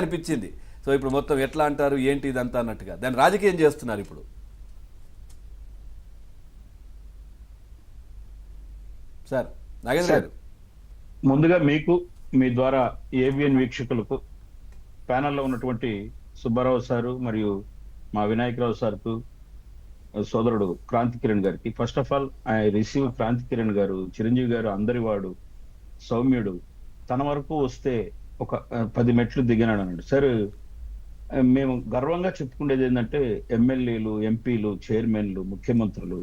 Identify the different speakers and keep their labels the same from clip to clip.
Speaker 1: అనిపించింది. సో ఇప్పుడు మొత్తం ఎట్లా అంటారు ఏంటి ఇదంతా అన్నట్టుగా దాన్ని రాజకీయం చేస్తున్నారు ఇప్పుడు. సార్ నాగేంద్ర గారు,
Speaker 2: ముందుగా మీకు మీ ద్వారా ఏబిఎన్ వీక్షకులకు ప్యానెల్లో ఉన్నటువంటి సుబ్బారావు సారు మరియు మా వినాయకరావు సార్కు సోదరుడు క్రాంతి కిరణ్ గారికి, first of all I receive Kranti Kiran గారు, చిరంజీవి గారు అందరి వాడు, సౌమ్యుడు, తన వరకు వస్తే ఒక 10 మెట్లు దిగినాడు అన్నాడు. సార్ మేము గర్వంగా చెప్పుకునేది ఏంటంటే ఎమ్మెల్యేలు, ఎంపీలు, చైర్మన్లు, ముఖ్యమంత్రులు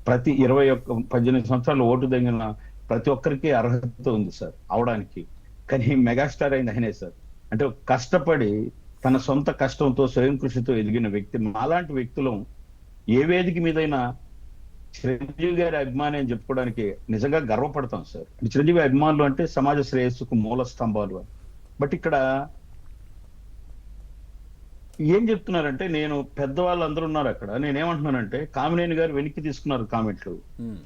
Speaker 2: ప్రతి 18 సంవత్సరాలు ఓటు దిగిన ప్రతి ఒక్కరికి అర్హత ఉంది సార్ అవడానికి. కానీ మెగాస్టార్ అయింది ఆయనే సార్. అంటే కష్టపడి తన సొంత కష్టంతో స్వయం కృషితో ఎదిగిన వ్యక్తి. మాలాంటి వ్యక్తులం ఏ వేదిక మీదైనా చిరంజీవి గారి అభిమాని అని చెప్పుకోవడానికి నిజంగా గర్వపడతాం సార్. చిరంజీవి అభిమానులు అంటే సమాజ శ్రేయస్సుకు మూల స్తంభాలు అని. బట్ ఇక్కడ ఏం చెప్తున్నారంటే, నేను పెద్దవాళ్ళందరూ ఉన్నారు అక్కడ, నేనేమంటున్నానంటే కామినేని గారు వెనక్కి తీసుకున్నారు కామెంట్లు,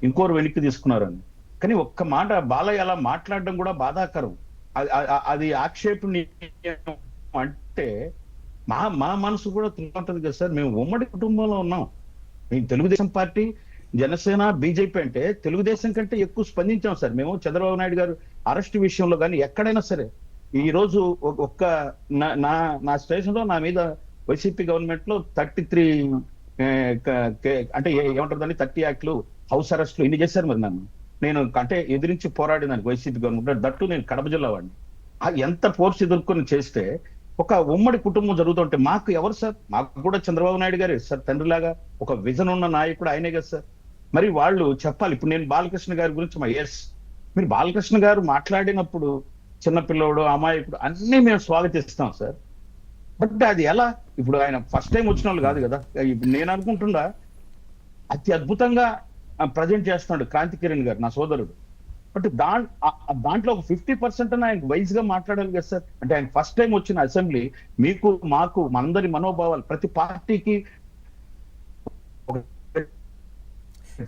Speaker 2: ఇంకోరు వెనక్కి తీసుకున్నారని. కానీ ఒక్క మాట బాలయ్య అలా మాట్లాడడం కూడా బాధాకరం. అది ఆక్షేపణీయం. అంటే మా మనసు కూడా తిరుగుంటది కదా సార్. మేము ఉమ్మడి కుటుంబంలో ఉన్నాం. మేము తెలుగుదేశం పార్టీ, జనసేన, బీజేపీ అంటే తెలుగుదేశం కంటే ఎక్కువ స్పందించాం సార్ మేము. చంద్రబాబు నాయుడు గారు అరెస్ట్ విషయంలో కానీ ఎక్కడైనా సరే. ఈ రోజు ఒక్క నా స్టేషన్ లో నా మీద వైసీపీ గవర్నమెంట్ లో 33 అంటే ఏమంటారు దాన్ని 30 యాక్ట్లు, హౌస్ అరెస్ట్లు ఇన్ని చేశారు. మరి నేను అంటే ఎదిరించి పోరాడినాను వైసీపీ గవర్నమెంట్. దట్టు నేను కడప జిల్లా వాడిని. ఎంత ఫోర్స్ ఎదుర్కొని చేస్తే ఒక ఉమ్మడి కుటుంబం జరుగుతుంటే మాకు ఎవరు సార్? మాకు కూడా చంద్రబాబు నాయుడు గారే సార్ తండ్రిలాగా. ఒక విజన్ ఉన్న నాయకుడు ఆయనే కదా సార్. మరి వాళ్ళు చెప్పాలి. ఇప్పుడు నేను బాలకృష్ణ గారి గురించి ఎస్, మీరు బాలకృష్ణ గారు మాట్లాడినప్పుడు చిన్నపిల్లడు, అమాయకుడు అన్ని మేము స్వాగతిస్తాం సార్. బట్ అది ఎలా? ఇప్పుడు ఆయన ఫస్ట్ టైం వచ్చిన వాళ్ళు కాదు కదా. ఇప్పుడు నేను అనుకుంటుండా అతి అద్భుతంగా ప్రజెంట్ చేస్తున్నాడు క్రాంతి కిరణ్ గారు, నా సోదరుడు. బట్ దాంట్లో ఒక 50% ఆయన వైజ్ గా మాట్లాడాలి కదా సార్. అంటే ఆయన ఫస్ట్ టైం వచ్చిన అసెంబ్లీ, మీకు మాకు మనందరి మనోభావాలు ప్రతి పార్టీకి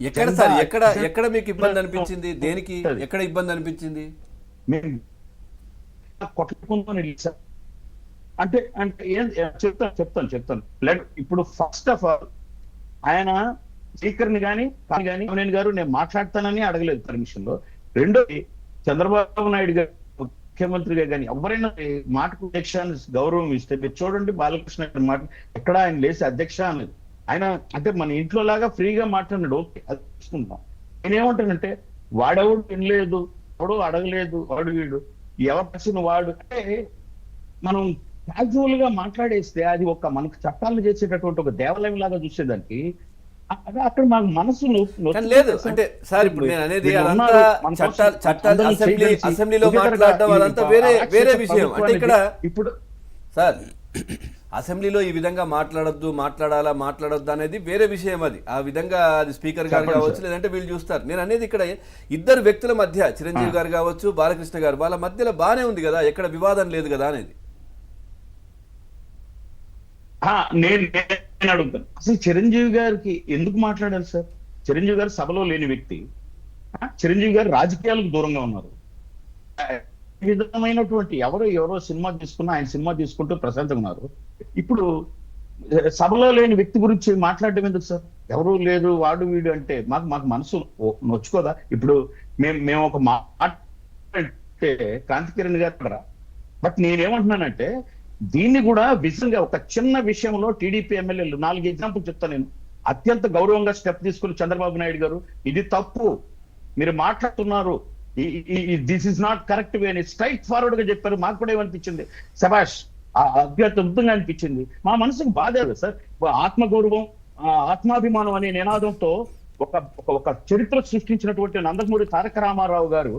Speaker 1: ఎక్కడ సార్ ఎక్కడ మీకు ఇబ్బంది అనిపించింది? దేనికి ఎక్కడ ఇబ్బంది అనిపించింది?
Speaker 2: మేము కొట్టుకుందని సార్. అంటే అంటే ఏం చెప్తాను. ఇప్పుడు ఫస్ట్ ఆఫ్ ఆల్ ఆయన స్పీకర్ని కానీ కామినేని గారు నేను మాట్లాడతానని అడగలేదు పర్మిషన్ లో. రెండోది చంద్రబాబు నాయుడు గారు ముఖ్యమంత్రిగా కానీ ఎవరైనా మాటకు అధ్యక్ష గౌరవం ఇస్తే మీరు చూడండి, బాలకృష్ణ మాట ఎక్కడ ఆయన లేసి అధ్యక్ష అనేది. ఆయన అంటే మన ఇంట్లో లాగా ఫ్రీగా మాట్లాడినాడు. ఓకే, అది తీసుకుంటాం. నేనేమంటానంటే వాడెవడు వినలేదు, ఎవడు అడగలేదు, వాడు వీడు ఎవరు ప్రశ్న వాడు అంటే మనం క్యాజువల్ గా మాట్లాడేస్తే అది ఒక మనకు చట్టాలను చేసేటటువంటి ఒక దేవాలయం లాగా చూసేదానికి అక్కడ మాకు మనసు
Speaker 1: లేదు. అంటే సార్ ఇప్పుడు నేను అనేది చట్టాలు అసెంబ్లీలో మాట్లాడడం అదంతా వేరే విషయం. అంటే ఇక్కడ ఇప్పుడు సార్ అసెంబ్లీలో ఈ విధంగా మాట్లాడొద్దు అనేది వేరే విషయం. అది ఆ విధంగా అది స్పీకర్ గారు కావచ్చు, లేదంటే వీళ్ళు చూస్తారు. నేను అనేది ఇక్కడ ఇద్దరు వ్యక్తుల మధ్య, చిరంజీవి గారు కావచ్చు, బాలకృష్ణ గారు, వాళ్ళ మధ్యలో బానే ఉంది కదా, ఎక్కడ వివాదం లేదు కదా అనేది
Speaker 2: నేను అడుగుతాను. అసలు చిరంజీవి గారికి ఎందుకు మాట్లాడాలి సార్? చిరంజీవి గారు సభలో లేని వ్యక్తి. చిరంజీవి గారు రాజకీయాలకు దూరంగా ఉన్నారు. ఈ విధమైనటువంటి ఎవరో సినిమా తీసుకున్నా ఆయన సినిమా తీసుకుంటూ ప్రశాంతంగా ఉన్నారు. ఇప్పుడు సభలో లేని వ్యక్తి గురించి మాట్లాడడం ఎందుకు సార్? ఎవరు లేదు, వాడు వీడు అంటే మాకు మనసు నొచ్చుకోదా? ఇప్పుడు మేము ఒక మాట అంటే క్రాంతి కిరణ్ గారు. బట్ నేనేమంటున్నానంటే దీన్ని కూడా విజంగా ఒక చిన్న విషయంలో టీడీపీ ఎమ్మెల్యేలు 4 ఎగ్జాంపుల్ చెప్తాను నేను. అత్యంత గౌరవంగా స్టెప్ తీసుకుని చంద్రబాబు నాయుడు గారు, ఇది తప్పు, మీరు మాట్లాడుతున్నారు, this is not correct way అని స్ట్రైట్ ఫార్వర్డ్ గా చెప్పారు. మాకు కూడా ఏమనిపించింది, శభాష్, అత్యద్భుతంగా అనిపించింది. మా మనసుకు బాధ సార్. ఆత్మగౌరవం, ఆత్మాభిమానం అనే నినాదంతో ఒక చరిత్ర సృష్టించినటువంటి నందమూరి తారక రామారావు గారు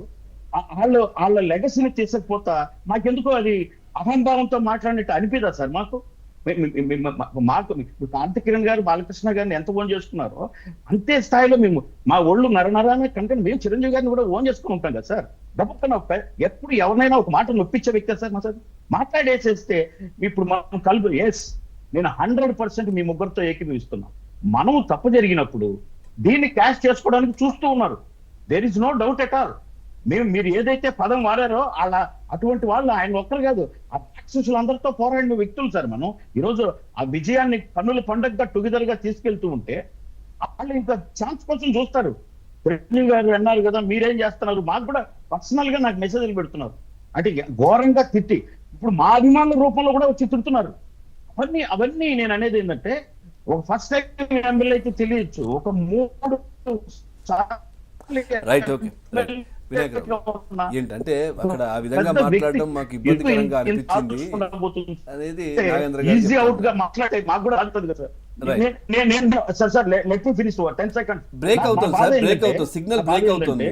Speaker 2: వాళ్ళ లెగసీని తీసుకపోతా మాకెందుకో అది అహంభావంతో మాట్లాడినట్టు అనిపిదా సార్ మాకు? క్రాంతి కిరణ్ గారు బాలకృష్ణ గారిని ఎంత ఓన్ చేసుకున్నారో అంతే స్థాయిలో మేము మా ఒళ్ళు నరనరానే కంటే మేము చిరంజీవి గారిని కూడా ఓన్ చేసుకుని ఉంటాం కదా సార్. డబ్బున ఎప్పుడు ఎవరినైనా ఒక మాట నొప్పించే వ్యక్తి సార్ మా సార్. మాట్లాడేసేస్తే ఇప్పుడు మనం కలుపు ఎస్, నేను 100% మీ ముగ్గురితో ఏకీభవిస్తున్నాను. మనం తప్పు జరిగినప్పుడు దీన్ని క్యాష్ చేసుకోవడానికి చూస్తూ ఉన్నారు. There is no doubt at all. మీరు ఏదైతే పదం వాడారో అలా అటువంటి వాళ్ళు ఆయన ఒక్కరు కాదు, ఆ అందరితో పోరాడిన వ్యక్తులు సార్. మనం ఈరోజు ఆ విజయాన్ని కన్నుల పండుగగా టుగెదర్ గా తీసుకెళ్తూ ఉంటే వాళ్ళు ఇంకా ఛాన్స్ కోసం చూస్తారు. రెడ్డి గారు అన్నారు కదా మీరేం చేస్తున్నారు, మాకు కూడా పర్సనల్ గా నాకు మెసేజ్లు పెడుతున్నారు, అంటే ఘోరంగా తిట్టి ఇప్పుడు మా అభిమానుల రూపంలో కూడా వచ్చి తిడుతున్నారు. అవన్నీ నేను అనేది ఏంటంటే, ఒక ఫస్ట్ టైం ఎమ్మెల్యే అయితే తెలియచ్చు, ఒక 3
Speaker 1: రైట్, ఓకే, ఏంటంటే అక్కడ ఆ విధంగా మాట్లాడడం మాకు ఇబ్బందికరంగా అనిపించింది అనేది నాగేంద్ర గారు
Speaker 2: ఈజీ అవుట్ గా మాట్లాడే మాకు కూడా అవుతుంది కదా sir. Sir let me finish 10 seconds.
Speaker 1: Break అవుతుంది సార్, బ్రేక్ అవుతుంది, సిగ్నల్ బ్రేక్ అవుతుంది.